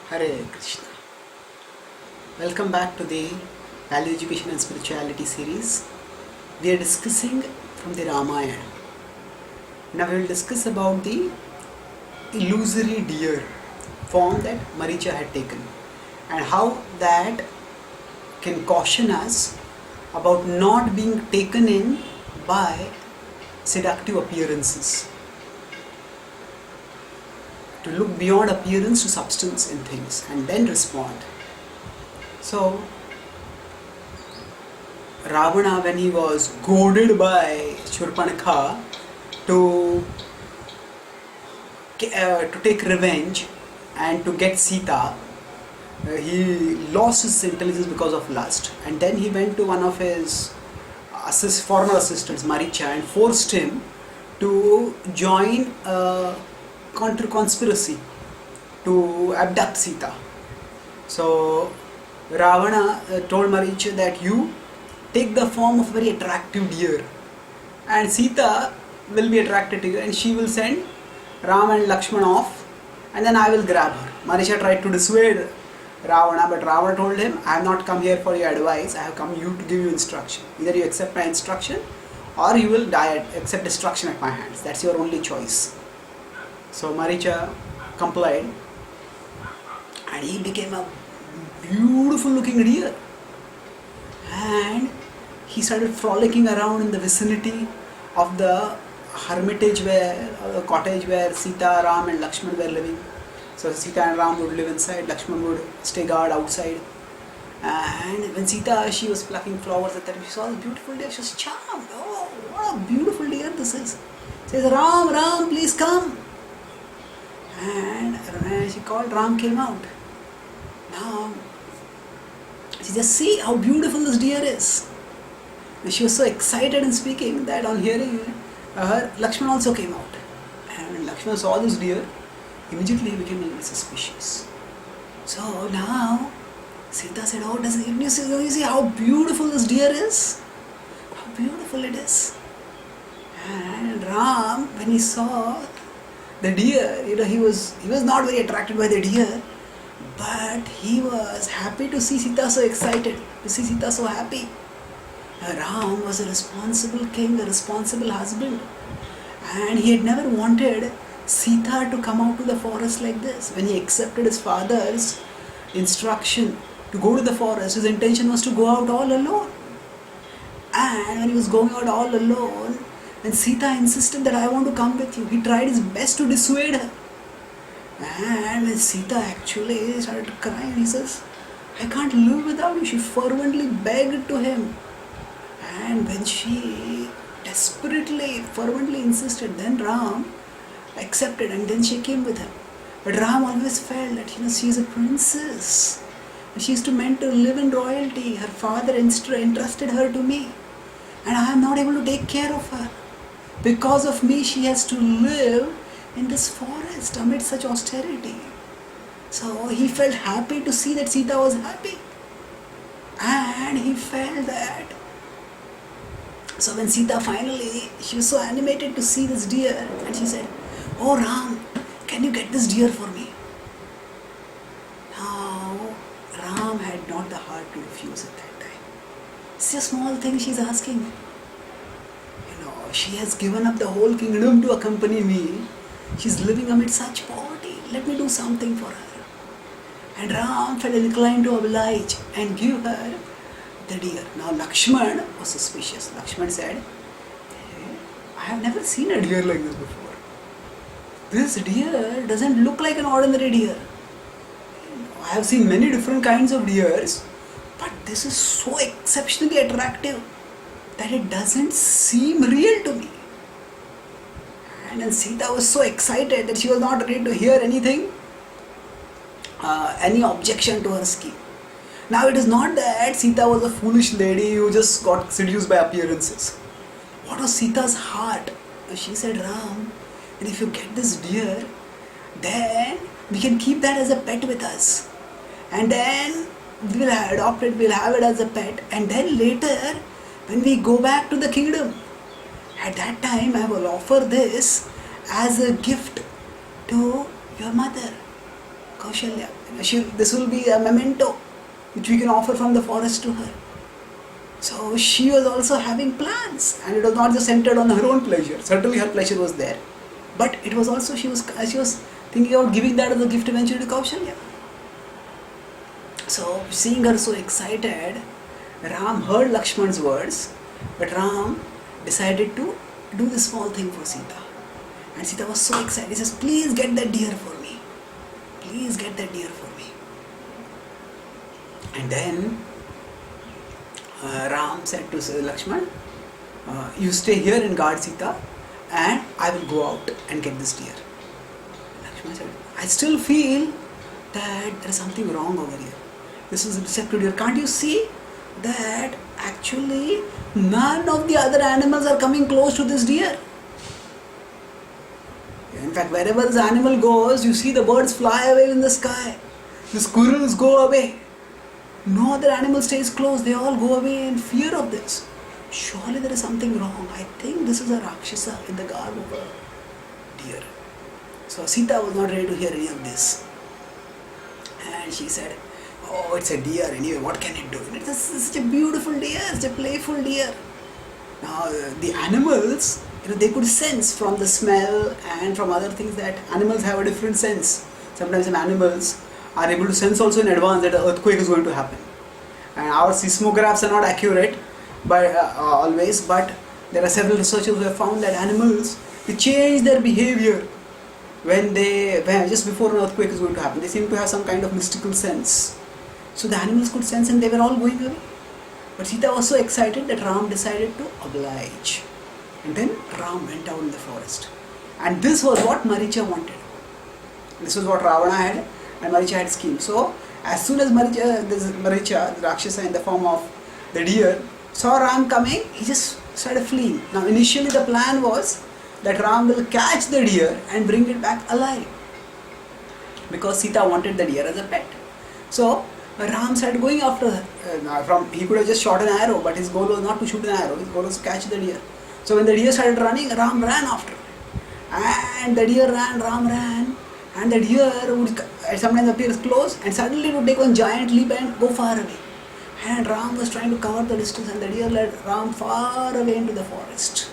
Hare Krishna. Welcome back to the Value Education and Spirituality series. We are discussing from the Ramayana. Now we will discuss about the illusory deer form that Maricha had taken and how that can caution us about not being taken in by seductive appearances. To look beyond appearance to substance in things and then respond. So, Ravana, when he was goaded by Shurpanakha to take revenge and to get Sita, he lost his intelligence because of lust, and then he went to one of his former assistants, Maricha, and forced him to join a conspiracy to abduct Sita. So Ravana told Maricha that you take the form of a very attractive deer and Sita will be attracted to you and she will send Ram and Lakshman off and then I will grab her. Maricha tried to dissuade Ravana, but Ravana told him, I have not come here for your advice, I have come here to give you instruction. Either you accept my instruction or you will die, accept destruction at my hands. That's your only choice. So Maricha complied and he became a beautiful looking deer, and he started frolicking around in the vicinity of the hermitage the cottage where Sita, Ram and Lakshman were living. So Sita and Ram would live inside, Lakshman would stay guard outside, and when Sita, she was plucking flowers at that, she saw the beautiful deer, she was charmed. Oh, what a beautiful deer this is. She says, Ram, Ram, please come. And when she called, Ram came out. Now, she just see how beautiful this deer is. And she was so excited in speaking that on hearing her, Lakshman also came out. And when Lakshman saw this deer, immediately he became a little suspicious. So now, Sita said, oh, you see how beautiful this deer is? How beautiful it is. And Ram, when he saw the deer, he was not very attracted by the deer, but he was happy to see Sita so excited, to see Sita so happy. Ram was a responsible king, a responsible husband, and he had never wanted Sita to come out to the forest like this. When he accepted his father's instruction to go to the forest, his intention was to go out all alone. And when he was going out all alone, and Sita insisted that I want to come with you, he tried his best to dissuade her. And when Sita actually started crying, he says, I can't live without you. She fervently begged to him. And when she desperately, fervently insisted, then Ram accepted and then she came with him. But Ram always felt that she is a princess. And she is meant to live in royalty. Her father entrusted her to me. And I am not able to take care of her. Because of me, she has to live in this forest amid such austerity. So he felt happy to see that Sita was happy. And he felt that. So when Sita finally, she was so animated to see this deer, and she said, oh Ram, can you get this deer for me? Now, Ram had not the heart to refuse at that time. It's a small thing she's asking. She has given up the whole kingdom to accompany me. She's living amid such poverty. Let me do something for her. And Ram felt inclined to oblige and give her the deer. Now Lakshman was suspicious. Lakshman said, hey, I have never seen a deer like this before. This deer doesn't look like an ordinary deer. I have seen many different kinds of deers, but this is so exceptionally attractive that it doesn't seem real to me. And then Sita was so excited that she was not ready to hear anything, any objection to her scheme. Now it is not that Sita was a foolish lady who just got seduced by appearances. What was Sita's heart? She said, Ram, and if you get this deer, then we can keep that as a pet with us. And then we will adopt it, we will have it as a pet. And then later, when we go back to the kingdom, at that time I will offer this as a gift to your mother. Kaushalya. This will be a memento which we can offer from the forest to her. So she was also having plans, and it was not just centered on her own pleasure. Certainly her pleasure was there, but it was also she was thinking about giving that as a gift eventually to Kaushalya. So seeing her so excited, Ram heard Lakshman's words, but Ram decided to do this small thing for Sita. And Sita was so excited. He says, please get that deer for me. Please get that deer for me. And then Ram said to Lakshman, you stay here and guard Sita, and I will go out and get this deer. Lakshman said, I still feel that there is something wrong over here. This is a deceptive deer. Can't you see that actually none of the other animals are coming close to this deer? In fact, wherever this animal goes, you see the birds fly away in the sky. The squirrels go away. No other animal stays close. They all go away in fear of this. Surely there is something wrong. I think this is a Rakshasa in the garb of a deer. So Sita was not ready to hear any of this. And she said, oh, it's a deer anyway, what can it do? It's such a beautiful deer, such a playful deer. Now the animals, they could sense from the smell and from other things that animals have a different sense. Sometimes some animals are able to sense also in advance that an earthquake is going to happen. And our seismographs are not accurate always, but there are several researchers who have found that animals, they change their behavior when just before an earthquake is going to happen. They seem to have some kind of mystical sense. So the animals could sense and they were all going away. But Sita was so excited that Ram decided to oblige. And then Ram went out in the forest. And this was what Maricha wanted. This was what Ravana had and Maricha had schemed. So as soon as Maricha, the Rakshasa in the form of the deer, saw Ram coming, he just started fleeing. Now initially the plan was that Ram will catch the deer and bring it back alive, because Sita wanted the deer as a pet. So Ram started going after her. He could have just shot an arrow, but his goal was not to shoot an arrow. His goal was to catch the deer. So when the deer started running, Ram ran after it. And the deer ran, Ram ran. And the deer would sometimes appear close and suddenly it would take one giant leap and go far away. And Ram was trying to cover the distance and the deer led Ram far away into the forest.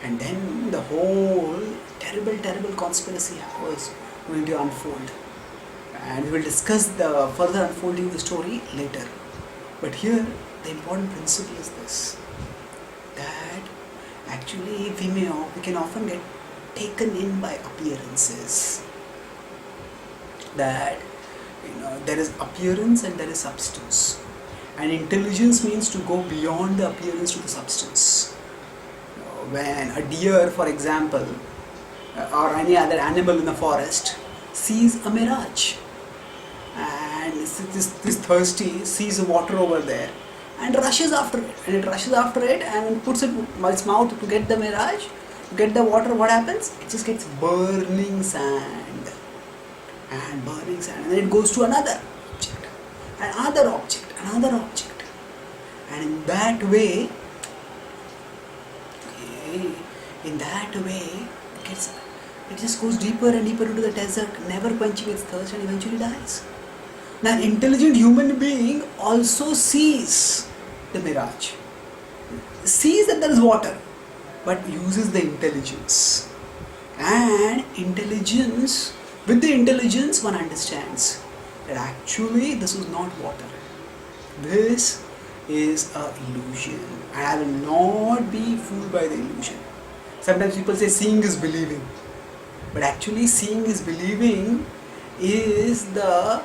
And then the whole terrible conspiracy was going to unfold. And we will discuss the further unfolding of the story later. But here the important principle is this, that actually we can often get taken in by appearances. That there is appearance and there is substance. And intelligence means to go beyond the appearance to the substance. When a deer, for example, or any other animal in the forest sees a mirage, and this thirsty sees the water over there and rushes after it, and puts it in its mouth to get the mirage, to get the water, what happens? It just gets burning sand, and then it goes to another object, and in that way it just goes deeper and deeper into the desert, never quenching its thirst, and eventually dies. Now an intelligent human being also sees the mirage, sees that there is water, but uses the intelligence. And with the intelligence one understands that actually this is not water. This is an illusion, and I will not be fooled by the illusion. Sometimes people say seeing is believing, but actually seeing is believing is the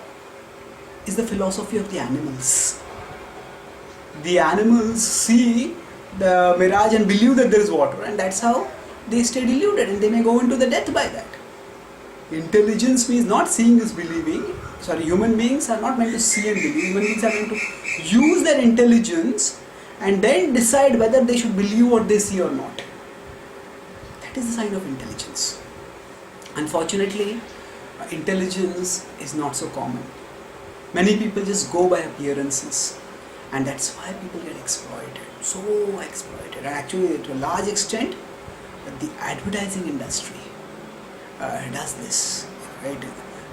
philosophy of the animals. The animals see the mirage and believe that there is water, and that's how they stay deluded, and they may go into the death by that. Intelligence means not seeing is believing. Human beings are not meant to see and believe. Human beings are meant to use their intelligence and then decide whether they should believe what they see or not. That is the sign of intelligence. Unfortunately, intelligence is not so common. Many people just go by appearances, and that's why people get exploited, so exploited. And actually, to a large extent, the advertising industry does this, right?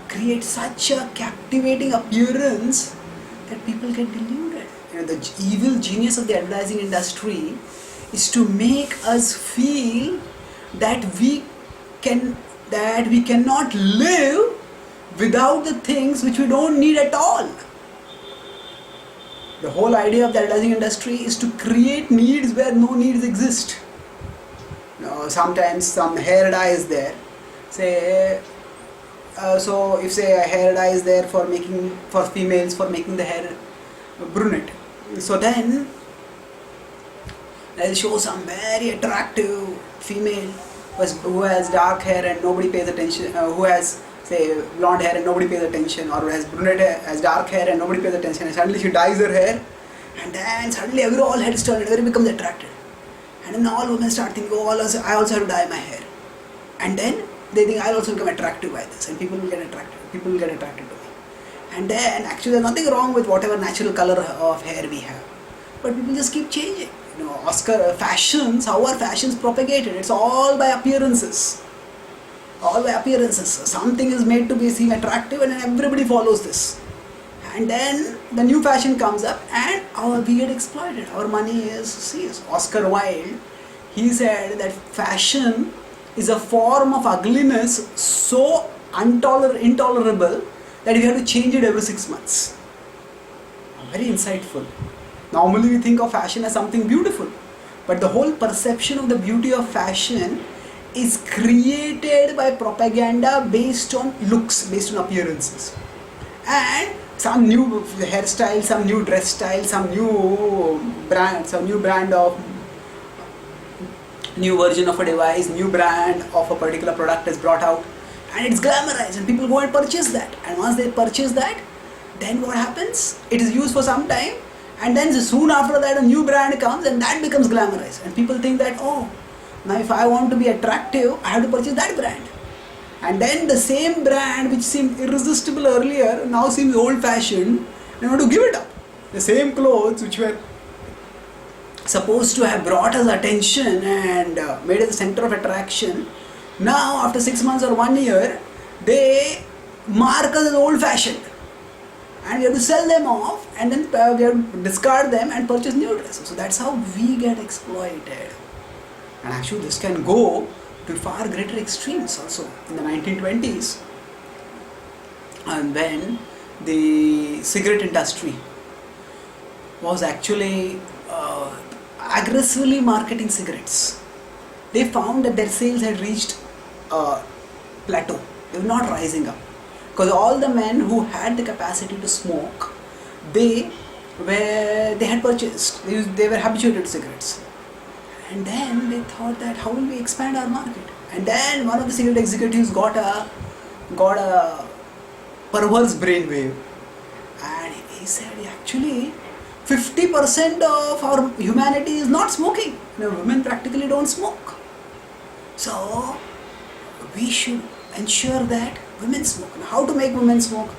create such a captivating appearance that people get deluded. The evil genius of the advertising industry is to make us feel that we cannot live without the things which we don't need at all. The whole idea of the advertising industry is to create needs where no needs exist. Sometimes some hair dye is there. So if say a hair dye is there for females for making the hair brunette, so then they'll show some very attractive female who has dark hair and nobody pays attention, who has say blonde hair and nobody pays attention, or who has brunette hair, has dark hair and nobody pays attention, and suddenly she dyes her hair, and then suddenly all heads turn, everybody becomes attracted, and then all women start thinking, oh, I also have to dye my hair, and then they think I'll also become attractive by this, and people will get attracted to me. And then actually there's nothing wrong with whatever natural color of hair we have, but people just keep changing. Fashions, how are fashions propagated? It's all by appearances. Something is made to be seen attractive and then everybody follows this. And then the new fashion comes up and we get exploited. Our money is Oscar Wilde. He said that fashion is a form of ugliness so intolerable that we have to change it every 6 months. Very insightful. Normally we think of fashion as something beautiful, but the whole perception of the beauty of fashion is created by propaganda based on looks, based on appearances. And some new hairstyle, some new dress style, some new brand of new version of a device, new brand of a particular product is brought out, and it's glamorized and people go and purchase that. And once they purchase that, then what happens? It is used for some time, and then soon after that a new brand comes and that becomes glamorized, and people think that, oh, now if I want to be attractive, I have to purchase that brand. And then the same brand which seemed irresistible earlier now seems old fashioned, and I want to give it up. The same clothes which were supposed to have brought us attention and made us the center of attraction, now after 6 months or 1 year, they mark us as old fashioned. And we have to sell them off, and then we have to discard them and purchase new dresses. So that's how we get exploited. And actually this can go to far greater extremes also. In the 1920s, and when the cigarette industry was actually aggressively marketing cigarettes, they found that their sales had reached a plateau. They were not rising up. Because all the men who had the capacity to smoke, they had purchased, they were habituated to cigarettes. And then they thought that how will we expand our market? And then one of the cigarette executives got a perverse brainwave, and he said, actually 50% of our humanity is not smoking. Women practically don't smoke. So we should ensure that women smoke. Now, how to make women smoke?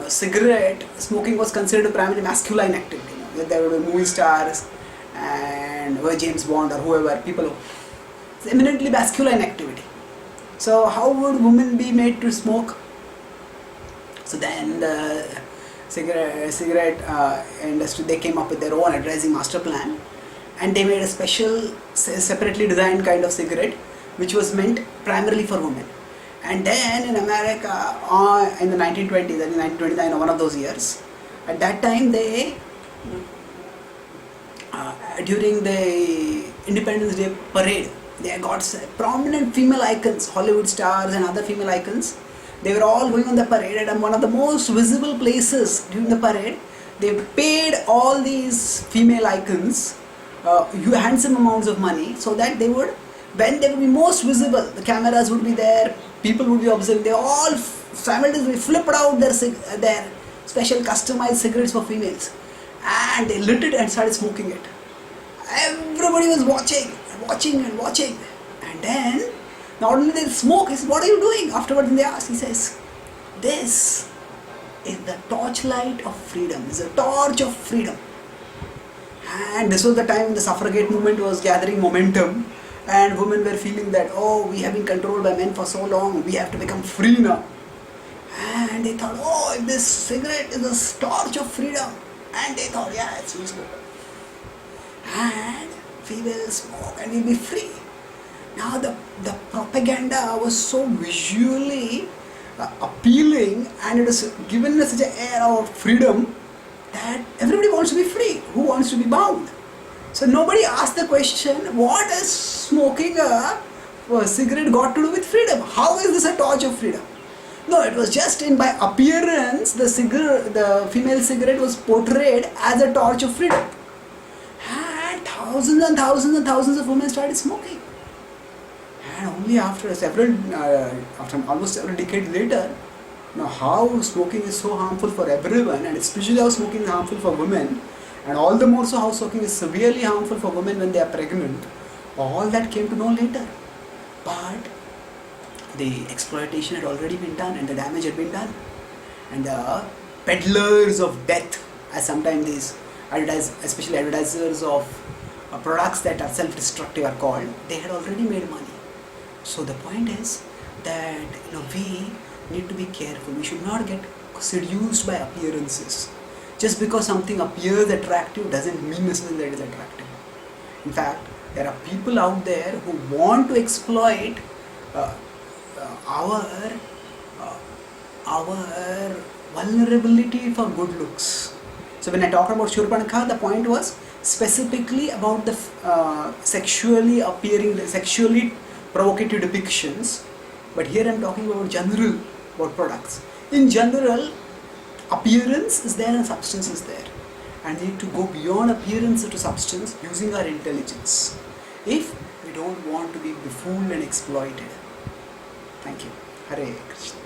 Cigarette smoking was considered a primarily masculine activity. There were movie stars and James Bond or whoever, people. It's eminently masculine activity. So how would women be made to smoke? So then the cigarette industry, they came up with their own advertising master plan, and they made a special separately designed kind of cigarette which was meant primarily for women. And then in America, in the 1920s, in 1929 or one of those years, at that time they, during the Independence Day parade, they got prominent female icons, Hollywood stars and other female icons. They were all going on the parade, and one of the most visible places during the parade, they paid all these female icons handsome amounts of money so that they would, when they would be most visible, the cameras would be there, people would be observing, they all simultaneously flipped out their special customized cigarettes for females, and they lit it and started smoking it. Everybody was watching, and then not only they smoke, he said, what are you doing? Afterwards they asked, he says, this is the torchlight of freedom, it's a torch of freedom. And this was the time the suffragette movement was gathering momentum, and women were feeling that, oh, we have been controlled by men for so long, we have to become free now. And they thought, oh, if this cigarette is a torch of freedom. And they thought, yeah, it's useful. And we will smoke and we'll be free. Now the propaganda was so visually appealing, and it was given such an air of freedom that everybody wants to be free. Who wants to be bound? So nobody asked the question, what has smoking a cigarette got to do with freedom? How is this a torch of freedom? No, it was just by appearance, the female cigarette was portrayed as a torch of freedom. And thousands and thousands and thousands of women started smoking. And only after almost several decades later, how smoking is so harmful for everyone, and especially how smoking is harmful for women, and all the more so how smoking is severely harmful for women when they are pregnant, all that came to know later. But the exploitation had already been done, and the damage had been done. And the peddlers of death, as sometimes these especially advertisers of products that are self-destructive are called, they had already made money. So the point is that we need to be careful. We should not get seduced by appearances. Just because something appears attractive doesn't mean necessarily that it is attractive. In fact, there are people out there who want to exploit our vulnerability for good looks. So when I talked about Shurpanakha, the point was specifically about the sexually provocative depictions, but here I am talking about about products. In general, appearance is there and substance is there, and we need to go beyond appearance to substance using our intelligence if we don't want to be befooled and exploited. Thank you. Hare Krishna.